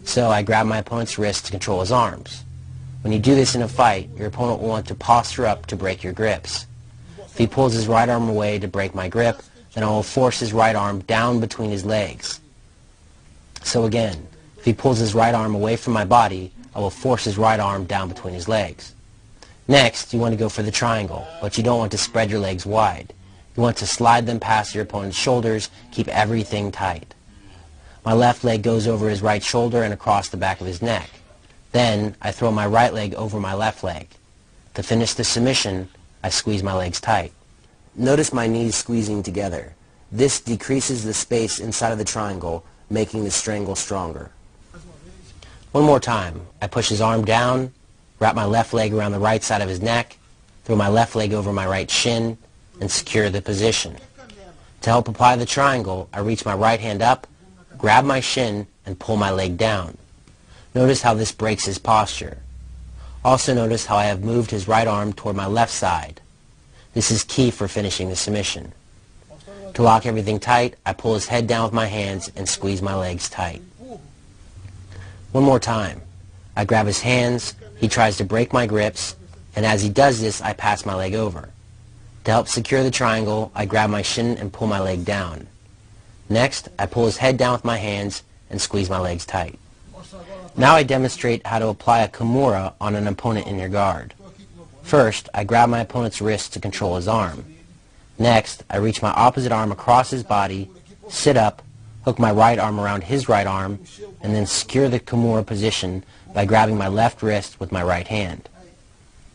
So I grab my opponent's wrist to control his arms. When you do this in a fight, your opponent will want to posture up to break your grips. If he pulls his right arm away to break my grip, then I will force his right arm down between his legs. So again, if he pulls his right arm away from my body, I will force his right arm down between his legs. Next, you want to go for the triangle, but you don't want to spread your legs wide. You want to slide them past your opponent's shoulders, keep everything tight. My left leg goes over his right shoulder and across the back of his neck. Then, I throw my right leg over my left leg. To finish the submission, I squeeze my legs tight. Notice my knees squeezing together. This decreases the space inside of the triangle, making the strangle stronger. One more time. I push his arm down, wrap my left leg around the right side of his neck, throw my left leg over my right shin, and secure the position. To help apply the triangle, I reach my right hand up, grab my shin, and pull my leg down. Notice how this breaks his posture. Also notice how I have moved his right arm toward my left side. This is key for finishing the submission. To lock everything tight, I pull his head down with my hands and squeeze my legs tight. One more time. I grab his hands, he tries to break my grips, and as he does this, I pass my leg over. To help secure the triangle, I grab my shin and pull my leg down. Next, I pull his head down with my hands and squeeze my legs tight. Now I demonstrate how to apply a kimura on an opponent in your guard. First, I grab my opponent's wrist to control his arm. Next, I reach my opposite arm across his body, sit up, hook my right arm around his right arm, and then secure the kimura position by grabbing my left wrist with my right hand.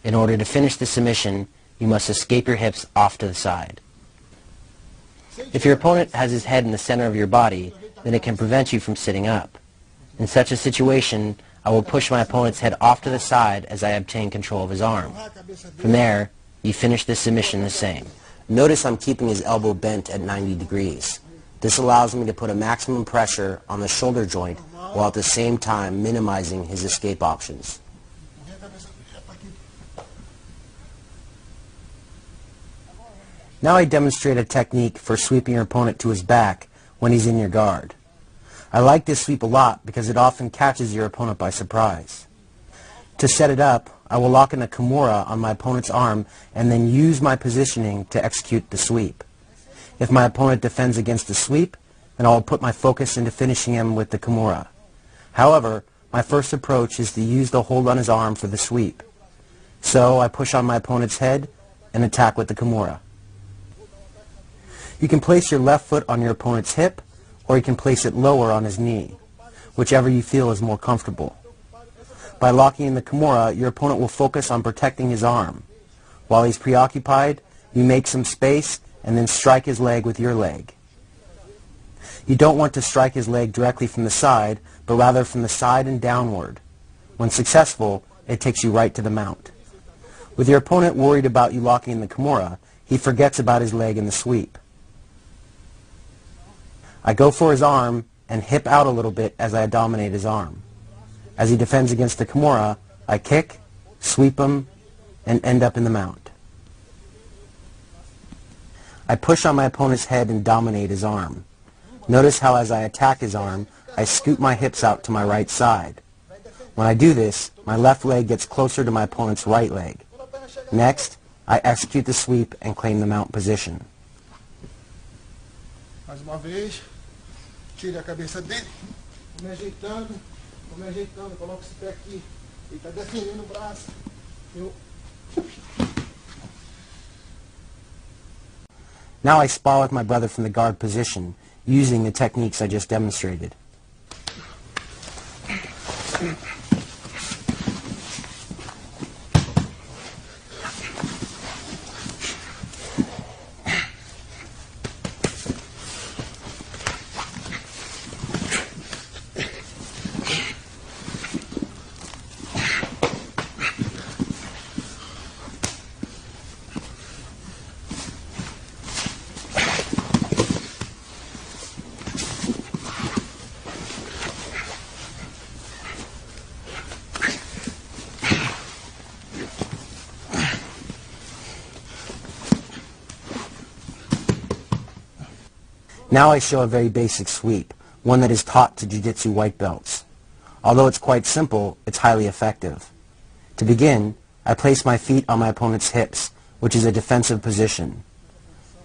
In order to finish the submission, you must escape your hips off to the side. If your opponent has his head in the center of your body, then it can prevent you from sitting up. In such a situation, I will push my opponent's head off to the side as I obtain control of his arm. From there, you finish the submission the same. Notice I'm keeping his elbow bent at 90 degrees. This allows me to put a maximum pressure on the shoulder joint while at the same time minimizing his escape options. Now I demonstrate a technique for sweeping your opponent to his back when he's in your guard. I like this sweep a lot because it often catches your opponent by surprise. To set it up, I will lock in a kimura on my opponent's arm and then use my positioning to execute the sweep. If my opponent defends against the sweep, then I will put my focus into finishing him with the kimura. However, my first approach is to use the hold on his arm for the sweep. So I push on my opponent's head and attack with the kimura. You can place your left foot on your opponent's hip, or you can place it lower on his knee, whichever you feel is more comfortable. By locking in the kimura, your opponent will focus on protecting his arm. While he's preoccupied, you make some space and then strike his leg with your leg. You don't want to strike his leg directly from the side, but rather from the side and downward. When successful, it takes you right to the mount. With your opponent worried about you locking in the kimura, he forgets about his leg in the sweep. I go for his arm and hip out a little bit as I dominate his arm. As he defends against the kimura, I kick, sweep him, and end up in the mount. I push on my opponent's head and dominate his arm. Notice how as I attack his arm, I scoot my hips out to my right side. When I do this, my left leg gets closer to my opponent's right leg. Next, I execute the sweep and claim the mount position. Mais uma vez, tire a cabeça dele, vou me ajeitando, coloco esse pé aqui, ele está defendendo o braço. Now I spar with my brother from the guard position, using the techniques I just demonstrated. Now I show a very basic sweep, one that is taught to jiu-jitsu white belts. Although it's quite simple, it's highly effective. To begin, I place my feet on my opponent's hips, which is a defensive position.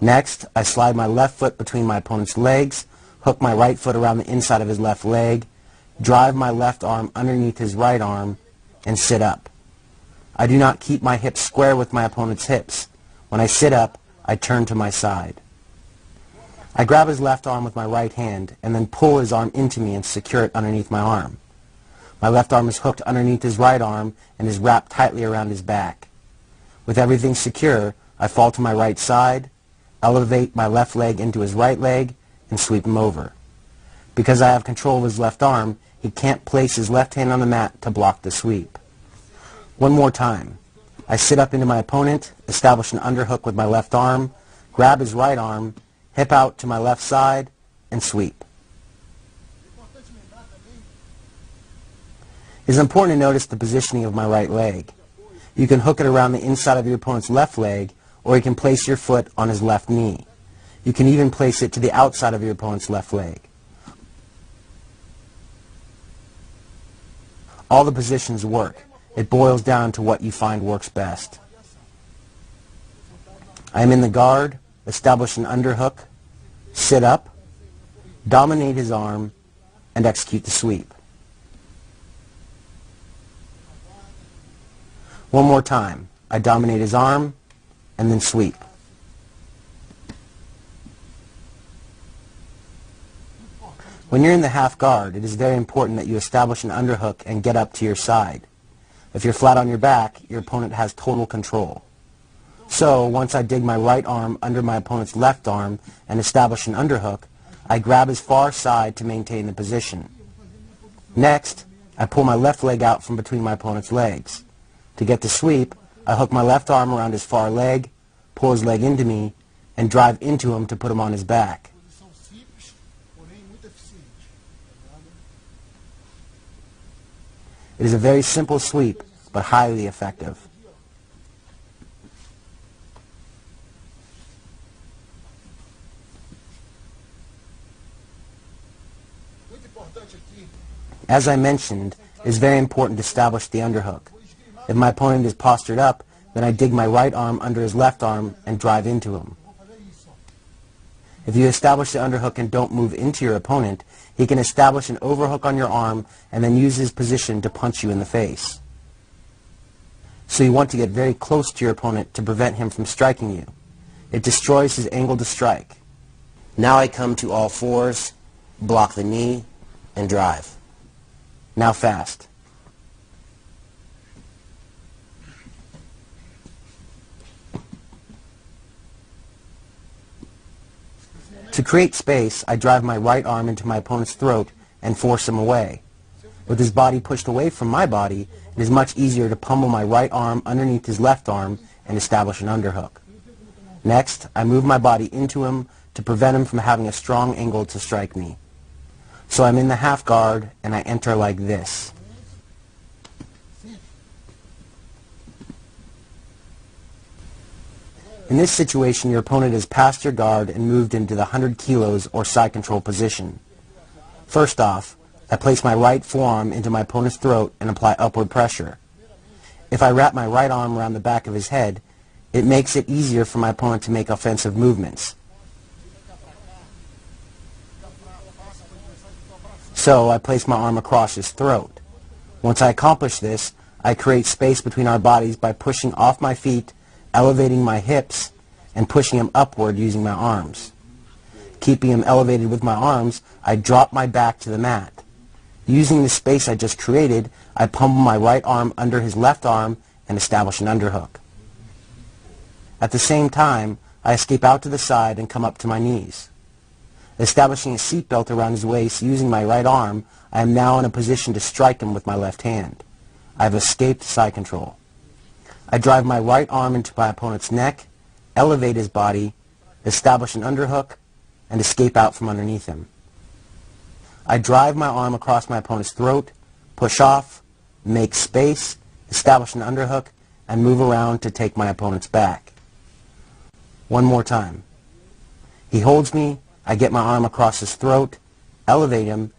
Next, I slide my left foot between my opponent's legs, hook my right foot around the inside of his left leg, drive my left arm underneath his right arm, and sit up. I do not keep my hips square with my opponent's hips. When I sit up, I turn to my side. I grab his left arm with my right hand and then pull his arm into me and secure it underneath my arm. My left arm is hooked underneath his right arm and is wrapped tightly around his back. With everything secure, I fall to my right side, elevate my left leg into his right leg, and sweep him over. Because I have control of his left arm, he can't place his left hand on the mat to block the sweep. One more time. I sit up into my opponent, establish an underhook with my left arm, grab his right arm, hip out to my left side, and sweep. It is important to notice the positioning of my right leg. You can hook it around the inside of your opponent's left leg, or you can place your foot on his left knee. You can even place it to the outside of your opponent's left leg. All the positions work. It boils down to what you find works best. I am in the guard, establish an underhook, sit up, dominate his arm, and execute the sweep. One more time. I dominate his arm, and then sweep. When you're in the half guard, it is very important that you establish an underhook and get up to your side. If you're flat on your back, your opponent has total control. So, once I dig my right arm under my opponent's left arm and establish an underhook, I grab his far side to maintain the position. Next, I pull my left leg out from between my opponent's legs. To get the sweep, I hook my left arm around his far leg, pull his leg into me, and drive into him to put him on his back. It is a very simple sweep, but highly effective. As I mentioned, it is very important to establish the underhook. If my opponent is postured up, then I dig my right arm under his left arm and drive into him. If you establish the underhook and don't move into your opponent, he can establish an overhook on your arm and then use his position to punch you in the face. So you want to get very close to your opponent to prevent him from striking you. It destroys his angle to strike. Now I come to all fours, block the knee, and drive. Now fast. To create space, I drive my right arm into my opponent's throat and force him away. With his body pushed away from my body, it is much easier to pummel my right arm underneath his left arm and establish an underhook. Next, I move my body into him to prevent him from having a strong angle to strike me. So I'm in the half guard and I enter like this. In this situation, your opponent has passed your guard and moved into the 100 kilos or side control position. First off, I place my right forearm into my opponent's throat and apply upward pressure. If I wrap my right arm around the back of his head, it makes it easier for my opponent to make offensive movements. So I place my arm across his throat. Once I accomplish this, I create space between our bodies by pushing off my feet, elevating my hips, and pushing him upward using my arms. Keeping him elevated with my arms, I drop my back to the mat. Using the space I just created, I pummel my right arm under his left arm and establish an underhook. At the same time, I escape out to the side and come up to my knees. Establishing a seatbelt around his waist using my right arm, I am now in a position to strike him with my left hand. I have escaped side control. I drive my right arm into my opponent's neck, elevate his body, establish an underhook, and escape out from underneath him. I drive my arm across my opponent's throat, push off, make space, establish an underhook, and move around to take my opponent's back. One more time. He holds me, I get my arm across his throat, elevate him,